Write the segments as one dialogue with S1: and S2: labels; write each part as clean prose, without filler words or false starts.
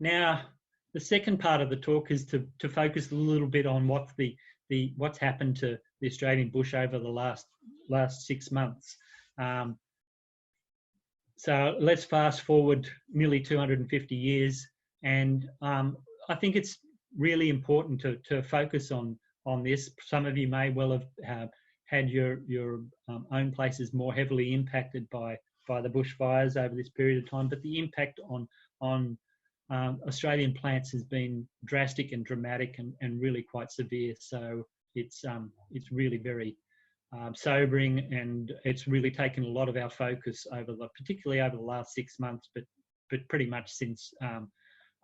S1: Now, the second part of the talk is to focus a little bit on what's happened to the Australian bush over the last 6 months. So let's fast forward nearly 250 years, and I think it's really important to focus on this. Some of you may well have had your own places more heavily impacted by the bushfires over this period of time, but the impact on Australian plants has been drastic and dramatic and really quite severe. So it's really very sobering, and it's really taken a lot of our focus particularly over the last 6 months, but pretty much since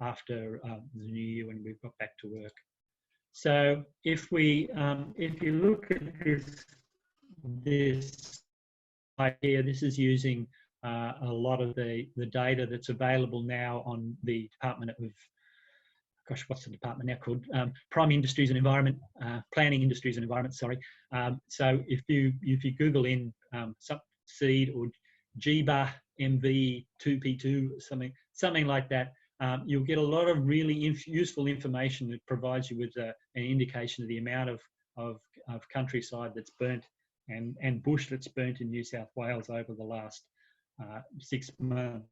S1: after the new year when we've got back to work. So if you look at this here, this is using a lot of the data that's available now on the Department of, gosh, what's the department now called? Prime Industries and Environment, Planning, Industries and Environment, sorry. So if you Google in seed or GBA MV2P2, something like that, you'll get a lot of really useful information that provides you with an indication of the amount of countryside that's burnt and bush that's burnt in New South Wales over the last 6 months.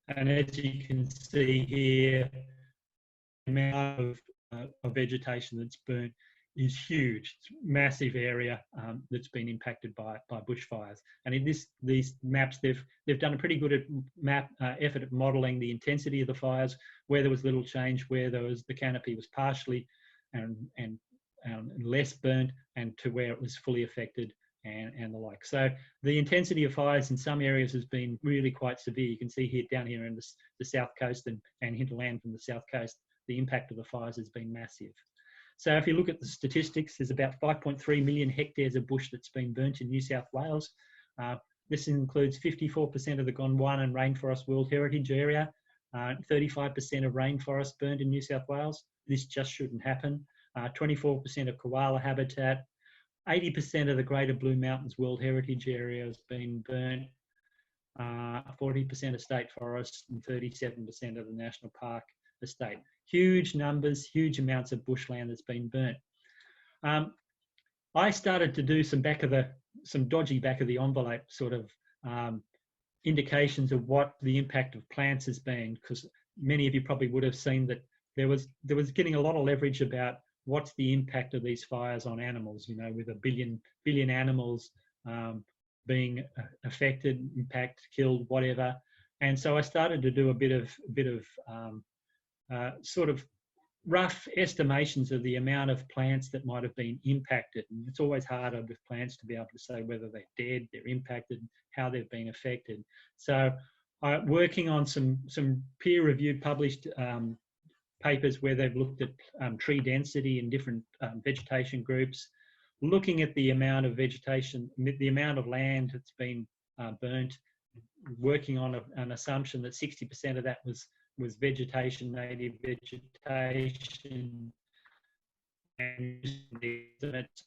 S1: And as you can see here, the amount of vegetation that's burnt is huge. It's a massive area that's been impacted by bushfires. And in these maps, they've done a pretty good effort at modelling the intensity of the fires, where there was little change, where the canopy was partially and less burnt, and to where it was fully affected and the like. So the intensity of fires in some areas has been really quite severe. You can see here down here in the south coast and hinterland from the south coast, the impact of the fires has been massive. So if you look at the statistics, there's about 5.3 million hectares of bush that's been burnt in New South Wales. This includes 54% of the Gondwana Rainforest World Heritage Area, 35% of rainforest burnt in New South Wales. This just shouldn't happen. 24% of koala habitat, 80% of the Greater Blue Mountains World Heritage Area has been burnt, 40% of state forests, and 37% of the national park estate. Huge numbers, huge amounts of bushland that's been burnt. I started to do some dodgy back of the envelope sort of indications of what the impact of plants has been, because many of you probably would have seen that there was getting a lot of leverage about what's the impact of these fires on animals, you know, with a billion animals being affected, impacted, killed, whatever. And so I started to do a bit of sort of rough estimations of the amount of plants that might have been impacted. And it's always harder with plants to be able to say whether they're dead, they're impacted, how they've been affected. So working on some peer-reviewed published papers where they've looked at tree density in different vegetation groups, looking at the amount of vegetation, the amount of land that's been burnt, working on an assumption that 60% of that was vegetation, native vegetation, and the estimates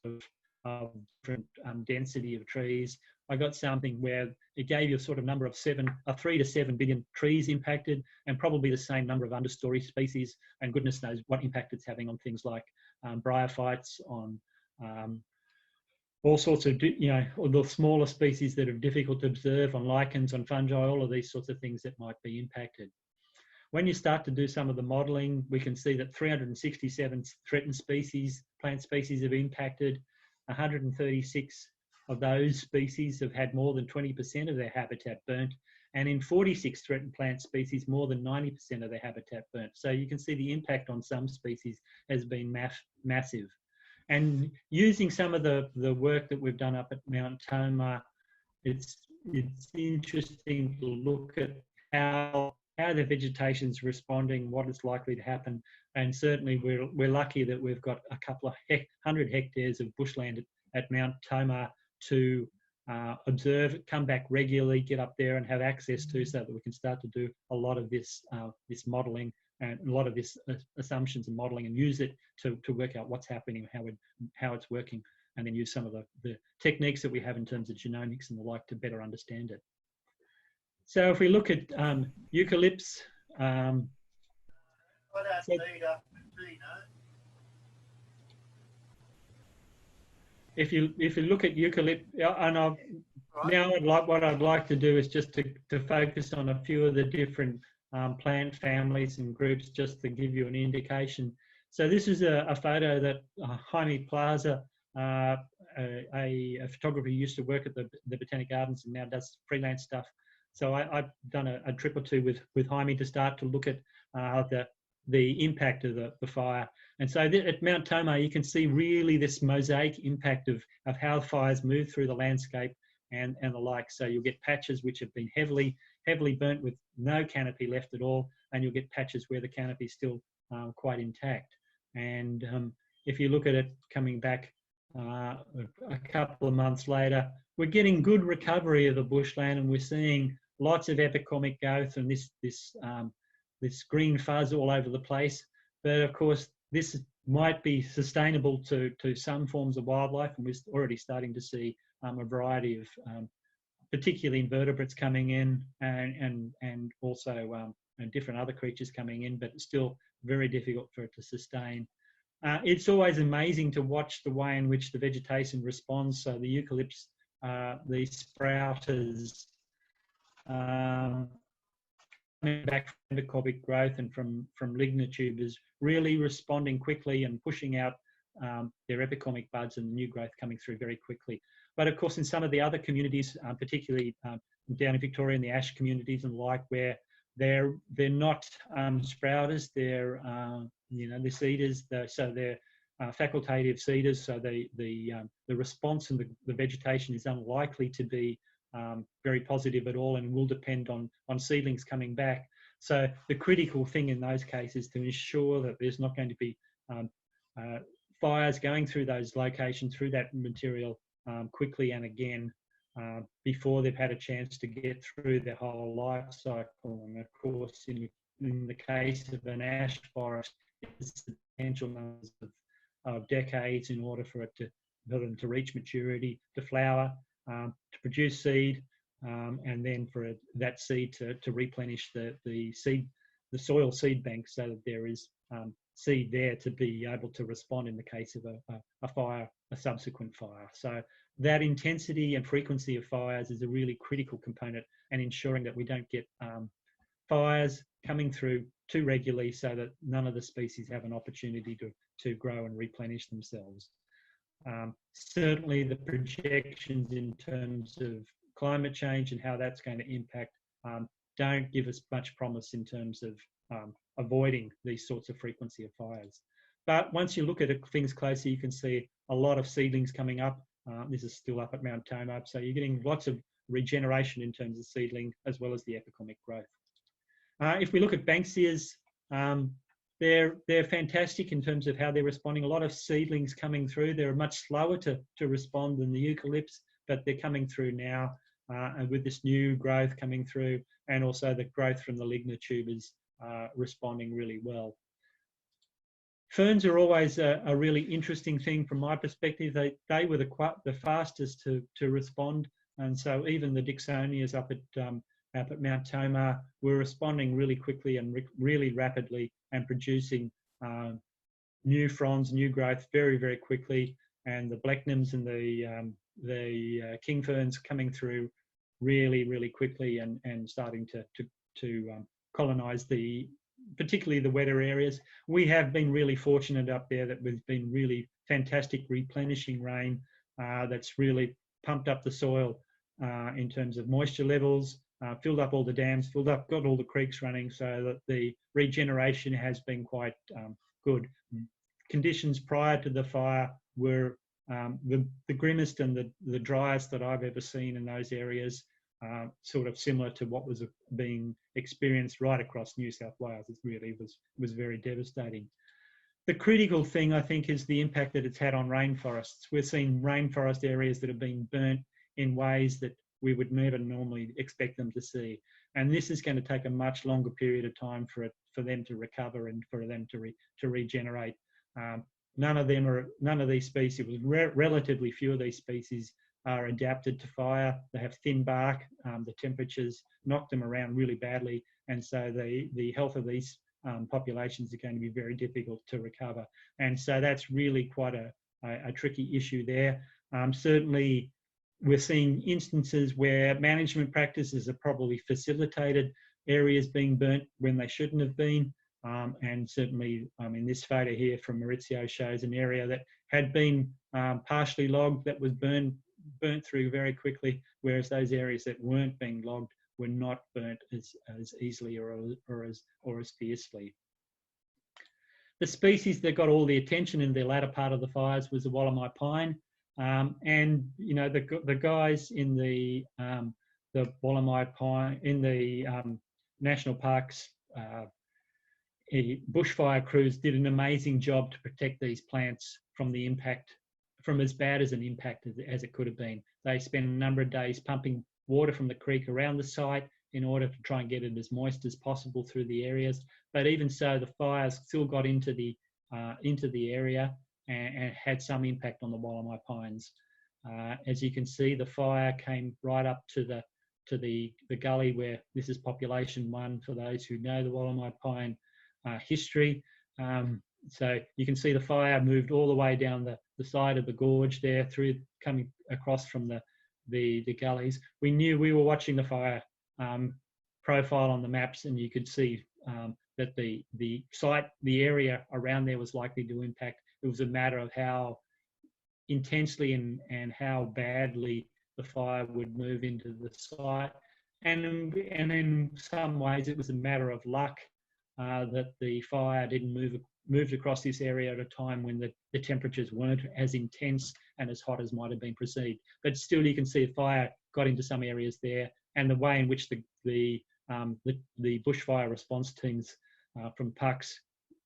S1: of different density of trees. I got something where it gave you a sort of number of 3 to 7 billion trees impacted, and probably the same number of understory species, and goodness knows what impact it's having on things like bryophytes, on all sorts of, you know, the smaller species that are difficult to observe, on lichens, on fungi, all of these sorts of things that might be impacted. When you start to do some of the modelling, we can see that 367 threatened species, plant species, have impacted. 136 of those species have had more than 20% of their habitat burnt, and in 46 threatened plant species, more than 90% of their habitat burnt. So you can see the impact on some species has been massive. And using some of the work that we've done up at Mount Tomah, it's interesting to look at how the vegetation's responding, what is likely to happen. And certainly we're lucky that we've got a couple of 100 hectares of bushland at Mount Tomah to observe, come back regularly, get up there and have access to, so that we can start to do a lot of this modelling and a lot of this assumptions and modelling, and use it to work out what's happening, how it's working, and then use some of the techniques that we have in terms of genomics and the like to better understand it. So if we look at eucalypts, So if you look at eucalyptus, and what I'd like to do is just to focus on a few of the different plant families and groups, just to give you an indication. So this is a photo that Jaime Plaza, a photographer who used to work at the Botanic Gardens and now does freelance stuff. So I've done a trip or two with Jaime to start to look at the impact of the fire. And so at Mount Tomah, you can see really this mosaic impact of how fires move through the landscape and the like. So you'll get patches which have been heavily burnt with no canopy left at all, and you'll get patches where the canopy is still quite intact. And if you look at it coming back a couple of months later, we're getting good recovery of the bushland, and we're seeing lots of epicomic growth and this green fuzz all over the place. But of course, this might be sustainable to some forms of wildlife, and we're already starting to see a variety of particularly invertebrates coming in, and also different other creatures coming in, but still very difficult for it to sustain. It's always amazing to watch the way in which the vegetation responds. So the eucalyptus, the sprouters, back from epicomic growth and from lignotubers, really responding quickly and pushing out their epicomic buds and new growth coming through very quickly. But of course, in some of the other communities, particularly down in Victoria in the ash communities and like, where they're not sprouters, they're they're seeders, so they're facultative seeders. So the response and the vegetation is unlikely to be very positive at all, and will depend on seedlings coming back. So the critical thing in those cases is to ensure that there's not going to be fires going through those locations, through that material quickly and again, before they've had a chance to get through their whole life cycle. And of course, in the case of an ash forest, it's substantial numbers of decades in order for them to reach maturity, to flower, to produce seed, and then for that seed to replenish the soil seed bank, so that there is seed there to be able to respond in the case of a fire, a subsequent fire. So that intensity and frequency of fires is a really critical component, and ensuring that we don't get fires coming through too regularly, so that none of the species have an opportunity to grow and replenish themselves. Certainly the projections in terms of climate change and how that's going to impact don't give us much promise in terms of avoiding these sorts of frequency of fires. But once you look at things closer, you can see a lot of seedlings coming up. This is still up at Mount Tomah, so you're getting lots of regeneration in terms of seedling as well as the epicomic growth. If we look at Banksias, they're fantastic in terms of how they're responding. A lot of seedlings coming through. They're much slower to respond than the eucalypts, but they're coming through now, and with this new growth coming through, and also the growth from the lignotubers responding really well. Ferns are always a really interesting thing from my perspective. They were the fastest to respond, and so even the Dixonias up at Mount Tomah were responding really quickly and really rapidly, and producing new fronds, new growth very, very quickly. And the blacknums and the king ferns coming through really, really quickly, and starting to colonise particularly the wetter areas. We have been really fortunate up there that we've been really fantastic replenishing rain that's really pumped up the soil in terms of moisture levels, filled up all the dams, got all the creeks running, so that the regeneration has been quite good. Conditions prior to the fire were the grimmest and the driest that I've ever seen in those areas, sort of similar to what was being experienced right across New South Wales. It really was very devastating. The critical thing, I think, is the impact that it's had on rainforests. We're seeing rainforest areas that have been burnt in ways that we would never normally expect them to see. And this is going to take a much longer period of time for them to recover and for them to regenerate. None of these species, relatively few of these species, are adapted to fire. They have thin bark. The temperatures knock them around really badly, and so the health of these populations are going to be very difficult to recover. And so that's really quite a tricky issue there. Certainly, we're seeing instances where management practices have probably facilitated areas being burnt when they shouldn't have been. And certainly, this photo here from Maurizio shows an area that had been partially logged that was burnt through very quickly, whereas those areas that weren't being logged were not burnt as easily or as fiercely. The species that got all the attention in the latter part of the fires was the Wollemi pine. And you know, the guys in the Wollemi pine in the national parks bushfire crews did an amazing job to protect these plants from the impact, from as bad as an impact as it could have been. They spent a number of days pumping water from the creek around the site in order to try and get it as moist as possible through the areas. But even so, the fires still got into the area and had some impact on the Wollemi pines. As you can see, the fire came right up to the gully where this is population 1 for those who know the Wollemi pine history. So you can see the fire moved all the way down the side of the gorge there, through coming across from the gullies. We knew, we were watching the fire profile on the maps, and you could see that the site, the area around there was likely to impact. It was a matter of how intensely and how badly the fire would move into the site. And in some ways, it was a matter of luck that the fire didn't moved across this area at a time when the temperatures weren't as intense and as hot as might have been perceived. But still, you can see the fire got into some areas there, and the way in which the bushfire response teams from PUCs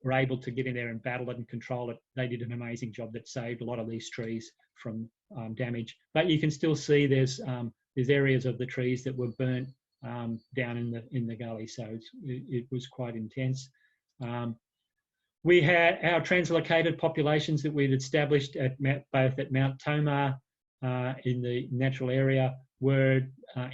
S1: were able to get in there and battle it and control it. They did an amazing job that saved a lot of these trees from damage. But you can still see there's areas of the trees that were burnt down in the gully, so it was quite intense. We had our translocated populations that we'd established both at Mount Tomah in the natural area were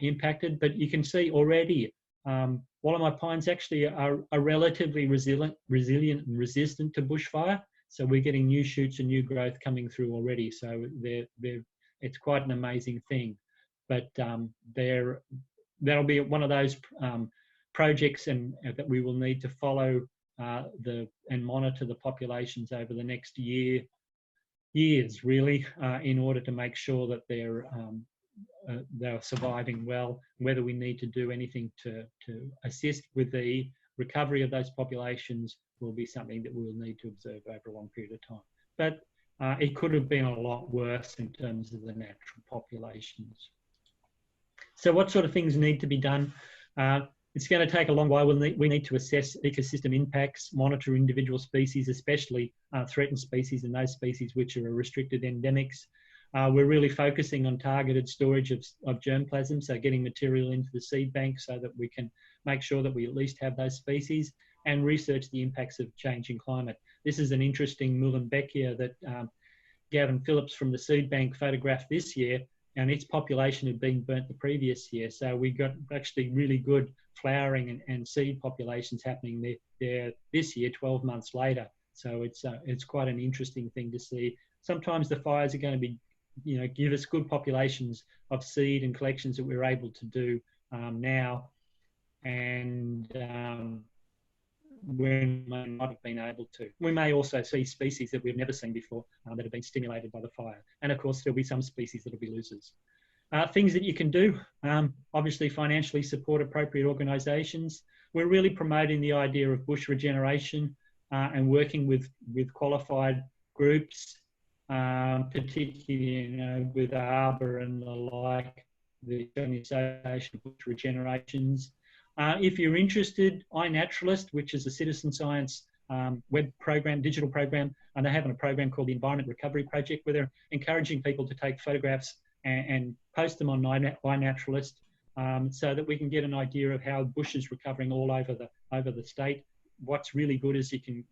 S1: impacted, but you can see already Wollemi pines actually are relatively resilient and resistant to bushfire. So we're getting new shoots and new growth coming through already. So it's quite an amazing thing. But that'll be one of those projects that we will need to follow and monitor the populations over the next years really, in order to make sure that they're surviving well. Whether we need to do anything to assist with the recovery of those populations will be something that we'll need to observe over a long period of time. But it could have been a lot worse in terms of the natural populations. So what sort of things need to be done? It's going to take a long while. We need to assess ecosystem impacts, monitor individual species, especially threatened species and those species which are restricted endemics. We're really focusing on targeted storage of germplasm, so getting material into the seed bank so that we can make sure that we at least have those species, and research the impacts of changing climate. This is an interesting Muhlenbeckia that Gavin Phillips from the seed bank photographed this year, and its population had been burnt the previous year. So we got actually really good flowering and seed populations happening there this year, 12 months later. So it's quite an interesting thing to see. Sometimes the fires are going to be, give us good populations of seed and collections that we're able to do now, and we may not have been able to. We may also see species that we've never seen before that have been stimulated by the fire. And of course, there'll be some species that will be losers. Things that you can do, obviously financially support appropriate organisations. We're really promoting the idea of bush regeneration and working with qualified groups, particularly with Arbor and the like, the Australian Association of Bush Regenerations. If you're interested, iNaturalist, which is a citizen science web program, digital program, and they have a program called the Environment Recovery Project, where they're encouraging people to take photographs and post them on iNaturalist, so that we can get an idea of how bush is recovering all over the state. What's really good is you can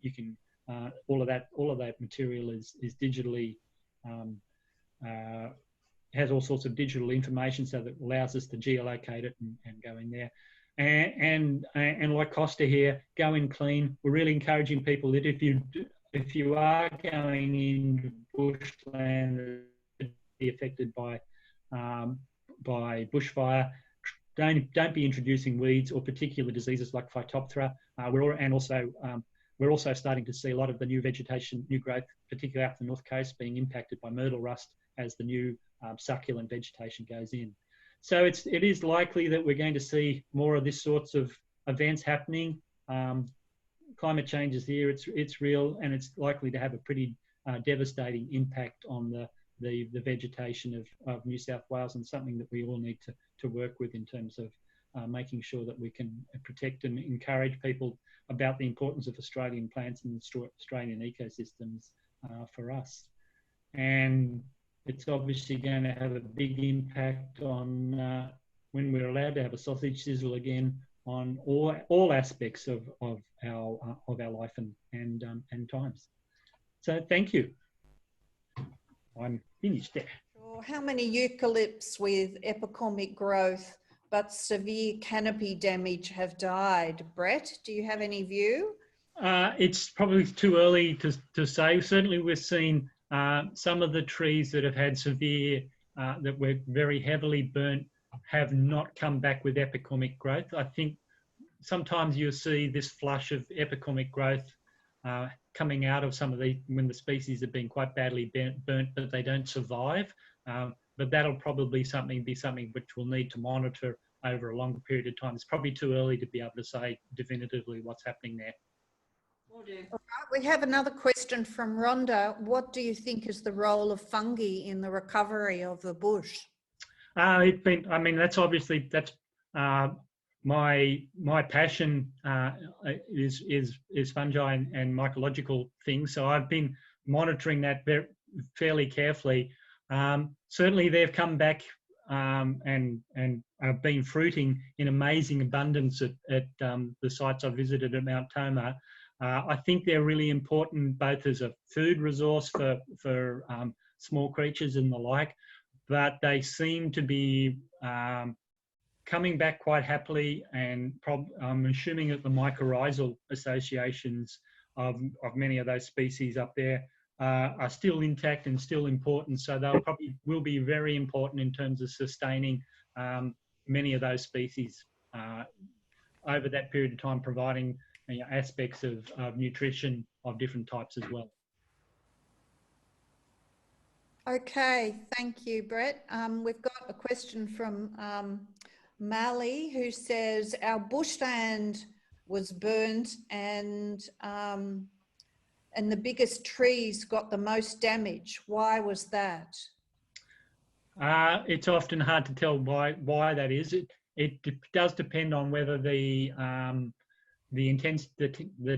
S1: all of that material is digitally has all sorts of digital information, so that allows us to geolocate it and go in there. and like Costa here, go in clean. We're really encouraging people that if you are going into bushland that be affected by bushfire, don't be introducing weeds or particular diseases like Phytophthora. We're also starting to see a lot of the new vegetation, new growth, particularly up the north coast, being impacted by myrtle rust as the new succulent vegetation goes in. So it is likely that we're going to see more of this sorts of events happening. Climate change is here; it's real, and it's likely to have a pretty devastating impact on the vegetation of New South Wales, and something that we all need to work with in terms of making sure that we can protect and encourage people about the importance of Australian plants and Australian ecosystems for us. And it's obviously going to have a big impact on when we're allowed to have a sausage sizzle again on all aspects of our life and times. So thank you. I'm finished there.
S2: Sure. How many eucalypts with epicomic growth but severe canopy damage have died? Brett, do you have any view?
S1: It's probably too early to say. Certainly we've seen some of the trees that have had severe, that were very heavily burnt, have not come back with epicomic growth. I think sometimes you'll see this flush of epicomic growth coming out of some of when the species have been quite badly burnt, but they don't survive. But that'll probably be something which we'll need to monitor over a longer period of time. It's probably too early to be able to say definitively what's happening there.
S2: All right, we have another question from Rhonda. What do you think is the role of fungi in the recovery of the bush?
S1: That's obviously my passion is fungi and mycological things. So I've been monitoring that fairly carefully. Certainly, they've come back and have been fruiting in amazing abundance at the sites I visited at Mount Toma. I think they're really important both as a food resource for small creatures and the like, but they seem to be coming back quite happily, and I'm assuming that the mycorrhizal associations of many of those species up there are still intact and still important. So they'll probably will be very important in terms of sustaining many of those species over that period of time, providing aspects of nutrition of different types as well.
S2: Okay, thank you, Brett. We've got a question from Mali, who says our bushland was burnt and the biggest trees got the most damage. Why was that?
S1: It's often hard to tell why that is. It does depend on whether the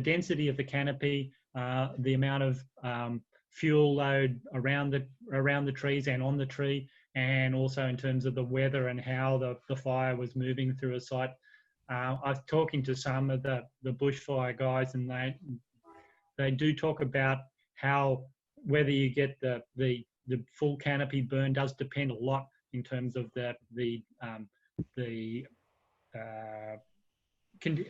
S1: density of the canopy, the amount of fuel load around the trees and on the tree, and also in terms of the weather and how the fire was moving through a site. I was talking to some of the bushfire guys, and they do talk about how whether you get the full canopy burn does depend a lot in terms of the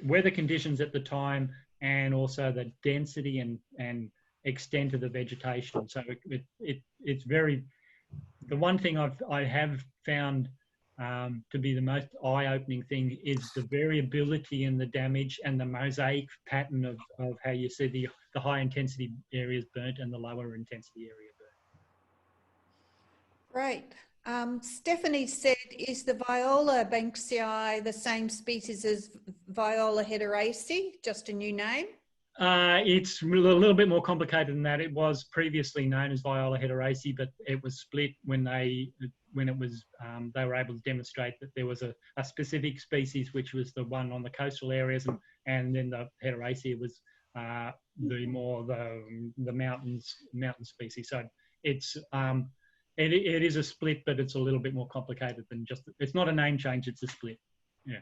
S1: weather conditions at the time, and also the density and extent of the vegetation. So it's very, the one thing I have found to be the most eye-opening thing is the variability in the damage and the mosaic pattern of how you see the high intensity areas burnt and the lower intensity area burnt.
S2: Great. Stephanie said, is the Viola banksii the same species as Viola hederaceae, just a new name?
S1: It's a little bit more complicated than that. It was previously known as Viola hederaceae, but it was split when they were able to demonstrate that there was a specific species, which was the one on the coastal areas, and then the hederaceae was the mountain species. So it's it is a split, but it's a little bit more complicated than just, it's not a name change, it's a split. Yeah.